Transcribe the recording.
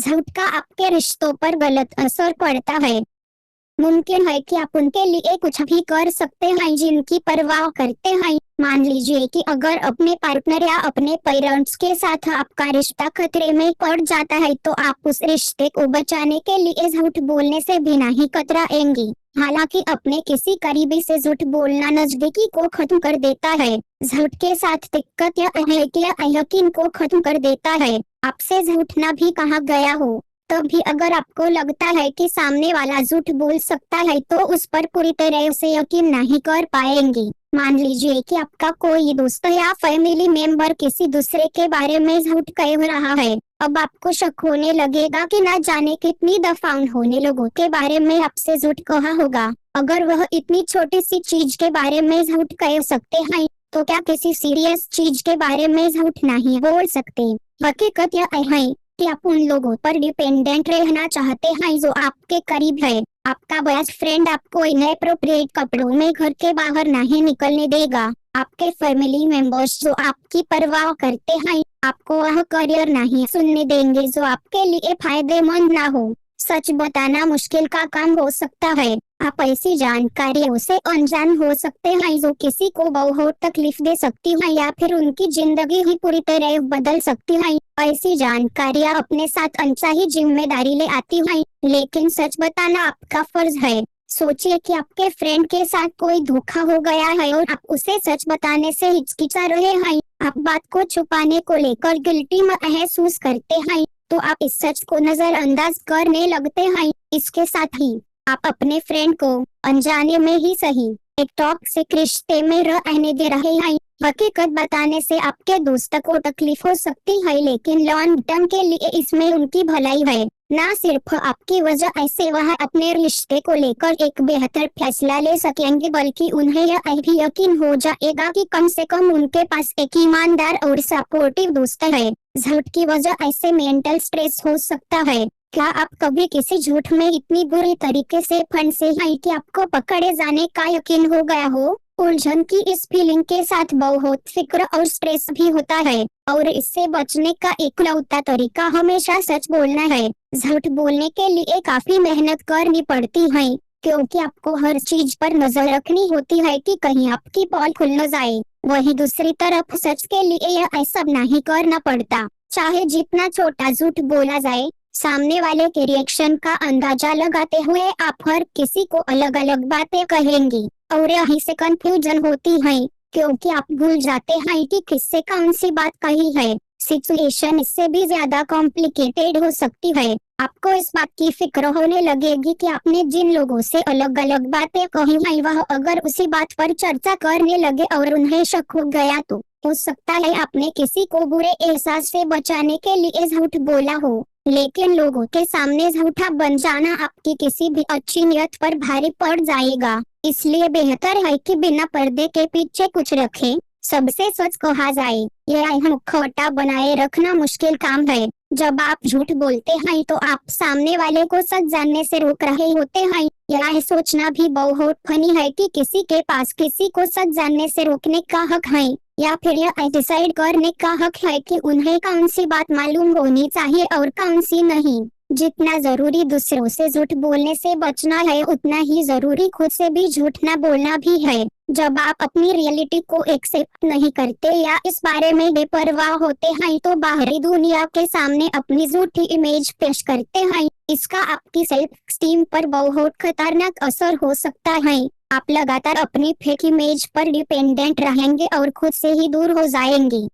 झूठ का आपके रिश्तों पर गलत असर पड़ता है। मुमकिन है कि आप उनके लिए कुछ भी कर सकते हैं जिनकी परवाह करते हैं। मान लीजिए कि अगर अपने पार्टनर या अपने पेरेंट्स के साथ आपका रिश्ता खतरे में पड़ जाता है तो आप उस रिश्ते को बचाने के लिए झूठ बोलने से भी नहीं कतराएंगी। हालांकि अपने किसी करीबी से झूठ बोलना नजदीकी को खत्म कर देता है। झूठ के साथ दिक्कत या यकीन को खत्म कर देता है। आपसे झूठ ना भी कहा गया हो तब भी अगर आपको लगता है कि सामने वाला झूठ बोल सकता है तो उस पर पूरी तरह से यकीन नहीं कर पाएंगी। मान लीजिए कि आपका कोई दोस्त या फैमिली मेंबर किसी दूसरे के बारे में झूठ कह रहा है। अब आपको शक होने लगेगा कि ना जाने कितनी दफा उन्होंने लोगों के बारे में आपसे झूठ कहा होगा। अगर वह इतनी छोटी सी चीज के बारे में झूठ कह सकते हैं तो क्या किसी सीरियस चीज के बारे में झूठ नहीं बोल सकते। हकीकत यह है कि आप उन लोगों पर डिपेंडेंट रहना चाहते हैं जो आपके करीब है। आपका बेस्ट फ्रेंड आपको इनएप्रोप्रिएट कपड़ों में घर के बाहर नहीं निकलने देगा। आपके फैमिली मेंबर्स जो आपकी परवाह करते हैं आपको वह करियर नहीं सुनने देंगे जो आपके लिए फायदेमंद ना हो। सच बताना मुश्किल का काम हो सकता है। आप ऐसी जानकारियों से अनजान हो सकते हैं जो किसी को बहुत तकलीफ दे सकती है या फिर उनकी जिंदगी ही पूरी तरह बदल सकती है। ऐसी जानकारियां अपने साथ अनचाही जिम्मेदारी ले आती हैं, लेकिन सच बताना आपका फर्ज है। सोचिए कि आपके फ्रेंड के साथ कोई धोखा हो गया है और आप उसे सच बताने से हिचकिचा रहे हैं। आप बात को छुपाने को लेकर गिल्टी महसूस करते हैं तो आप इस सच को नजरअंदाज करने लगते हैं। इसके साथ ही आप अपने फ्रेंड को अनजाने में ही सही एक टॉक्सिक रिश्ते में रहने दे रहे हैं। हकीकत बताने से आपके दोस्त को तकलीफ हो सकती है लेकिन लॉन्ग टर्म के लिए इसमें उनकी भलाई है। न सिर्फ आपकी वजह से वह अपने रिश्ते को लेकर एक बेहतर फैसला ले सकेंगे बल्कि उन्हें यह भी यकीन हो जाएगा कि कम से कम उनके पास एक ईमानदार और सपोर्टिव दोस्त है। झूठ की वजह ऐसे मेंटल स्ट्रेस हो सकता है। क्या आप कभी किसी झूठ में इतनी बुरी तरीके से फंसे हैं कि आपको पकड़े जाने का यकीन हो गया हो? उलझन की इस फीलिंग के साथ बहुत फिक्र और स्ट्रेस भी होता है और इससे बचने का इकलौता तरीका हमेशा सच बोलना है। झूठ बोलने के लिए काफी मेहनत करनी पड़ती है क्योंकि आपको हर चीज पर नजर रखनी होती है कि कहीं आपकी पोल खुल न जाए। वहीं दूसरी तरफ सच के लिए यह सब नहीं करना पड़ता। चाहे जितना छोटा झूठ बोला जाए, सामने वाले के रिएक्शन का अंदाजा लगाते हुए आप हर किसी को अलग अलग बातें कहेंगी और यहीं से कंफ्यूजन होती है क्योंकि आप भूल जाते हैं कि किससे कौन सी बात कही है। सिचुएशन इससे भी ज्यादा कॉम्प्लिकेटेड हो सकती है। आपको इस बात की फिक्र होने लगेगी कि आपने जिन लोगों से अलग अलग बातें कही हैं वह अगर उसी बात पर चर्चा करने लगे और उन्हें शक हो गया तो हो सकता है आपने किसी को बुरे एहसास से बचाने के लिए झूठ बोला हो। लेकिन लोगों के सामने झूठा बन जाना आपकी किसी भी अच्छी नियत पर भारी पड़ जाएगा। इसलिए बेहतर है कि बिना पर्दे के पीछे कुछ रखें, सबसे सच कहा जाए। यह मुखौटा बनाए रखना मुश्किल काम है। जब आप झूठ बोलते हैं तो आप सामने वाले को सच जानने से रोक रहे होते हैं। यह सोचना भी बहुत फनी है कि किसी के पास किसी को सच जानने से रोकने का हक है या फिर यह डिसाइड करने का हक है कि उन्हें कौन सी बात मालूम होनी चाहिए और कौन सी नहीं। जितना जरूरी दूसरों से झूठ बोलने से बचना है उतना ही जरूरी खुद से भी झूठ न बोलना भी है। जब आप अपनी रियलिटी को एक्सेप्ट नहीं करते या इस बारे में बेपरवाह होते हैं तो बाहरी दुनिया के सामने अपनी झूठी इमेज पेश करते हैं। इसका आपकी सेल्फ स्टीम पर बहुत खतरनाक असर हो सकता है। आप लगातार अपनी फेक इमेज पर डिपेंडेंट रहेंगे और खुद से ही दूर हो जाएंगे।